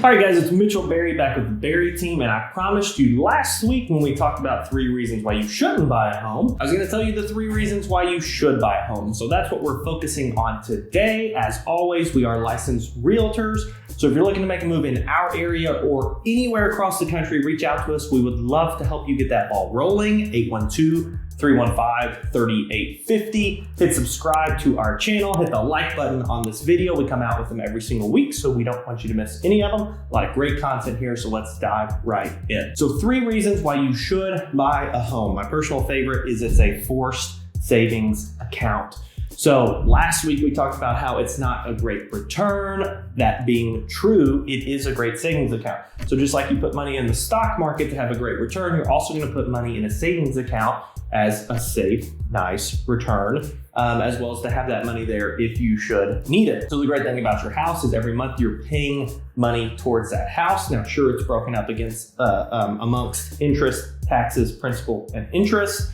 All right, guys, it's Mitchell Berry back with the Berry team, and I promised you last week when we talked about 3 reasons why you shouldn't buy a home, I was going to tell you the 3 reasons why you should buy a home. So that's what we're focusing on today. As always, we are licensed realtors. So if you're looking to make a move in our area or anywhere across the country, reach out to us. We would love to help you get that ball rolling. 812-315-3850. Hit subscribe to our channel. Hit the like button on this video. We come out with them every single week, so we don't want you to miss any of them. A lot of great content here, so let's dive right in. So 3 reasons why you should buy a home. My personal favorite is it's a forced savings account. So last week we talked about how it's not a great return. That being true, it is a great savings account. So just like you put money in the stock market to have a great return, you're also going to put money in a savings account as a safe, nice return, as well as to have that money there if you should need it. So the great thing about your house is every month you're paying money towards that house. Now, sure, it's broken up against amongst interest, taxes, principal, and interest.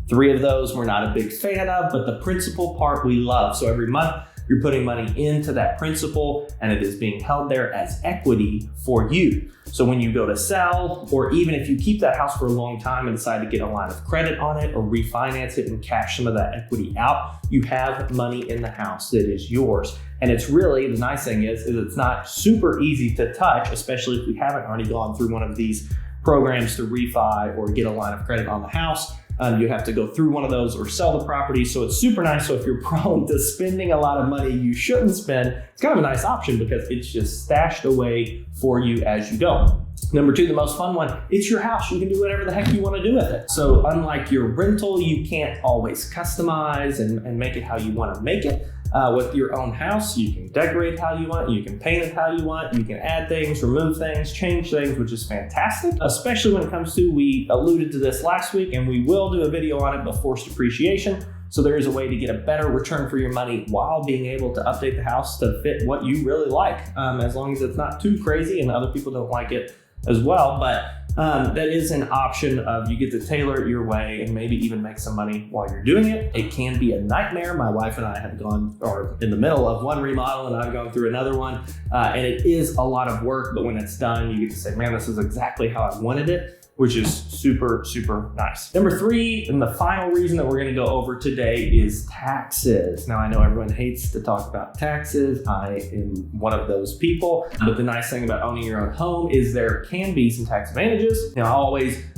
3 of those we're not a big fan of, but the principal part we love. So every month you're putting money into that principal and it is being held there as equity for you. So when you go to sell, or even if you keep that house for a long time and decide to get a line of credit on it or refinance it and cash some of that equity out, you have money in the house that is yours. And it's really, the nice thing is it's not super easy to touch, especially if we haven't already gone through one of these programs to refi or get a line of credit on the house. You have to go through one of those or sell the property. So it's super nice. So if you're prone to spending a lot of money you shouldn't spend, it's kind of a nice option because it's just stashed away for you as you go. Number 2, the most fun one, it's your house. You can do whatever the heck you want to do with it. So unlike your rental, you can't always customize and make it how you want to make it. With your own house, you can decorate how you want, you can paint it how you want, you can add things, remove things, change things, which is fantastic, especially when it comes to, we alluded to this last week and we will do a video on it, but forced depreciation. So there is a way to get a better return for your money while being able to update the house to fit what you really like, as long as it's not too crazy and other people don't like it as well. But that is an option of you get to tailor it your way and maybe even make some money while you're doing it. It can be a nightmare. My wife and I have gone, or in the middle of one remodel and I've gone through another one. And it is a lot of work, but when it's done, you get to say, man, this is exactly how I wanted it, which is super, super nice. Number 3, and the final reason that we're gonna go over today is taxes. Now, I know everyone hates to talk about taxes. I am one of those people, but the nice thing about owning your own home is there can be some tax advantages. Now,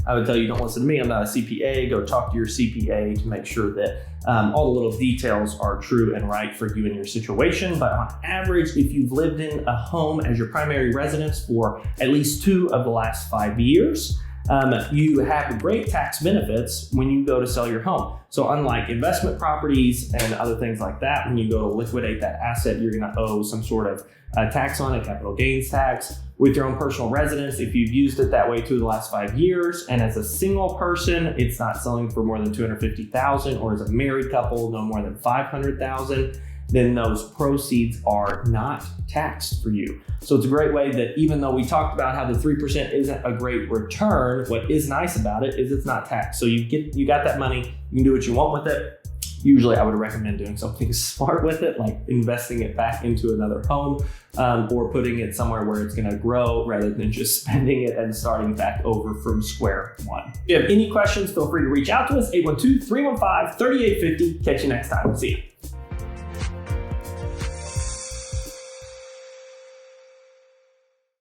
I would tell you, don't listen to me, I'm not a CPA. Go talk to your CPA to make sure that all the little details are true and right for you and your situation. But on average, if you've lived in a home as your primary residence for at least 2 of the last 5 years, you have great tax benefits when you go to sell your home. So unlike investment properties and other things like that, when you go to liquidate that asset, you're going to owe some sort of tax on it, capital gains tax. With your own personal residence, if you've used it that way 2 of the last 5 years, and as a single person, it's not selling for more than $250,000, or as a married couple, no more than $500,000, then those proceeds are not taxed for you. So it's a great way that, even though we talked about how the 3% isn't a great return, what is nice about it is it's not taxed. So you got that money, you can do what you want with it. Usually I would recommend doing something smart with it, like investing it back into another home, or putting it somewhere where it's gonna grow rather than just spending it and starting back over from square one. If you have any questions, feel free to reach out to us, 812-315-3850. Catch you next time. See ya.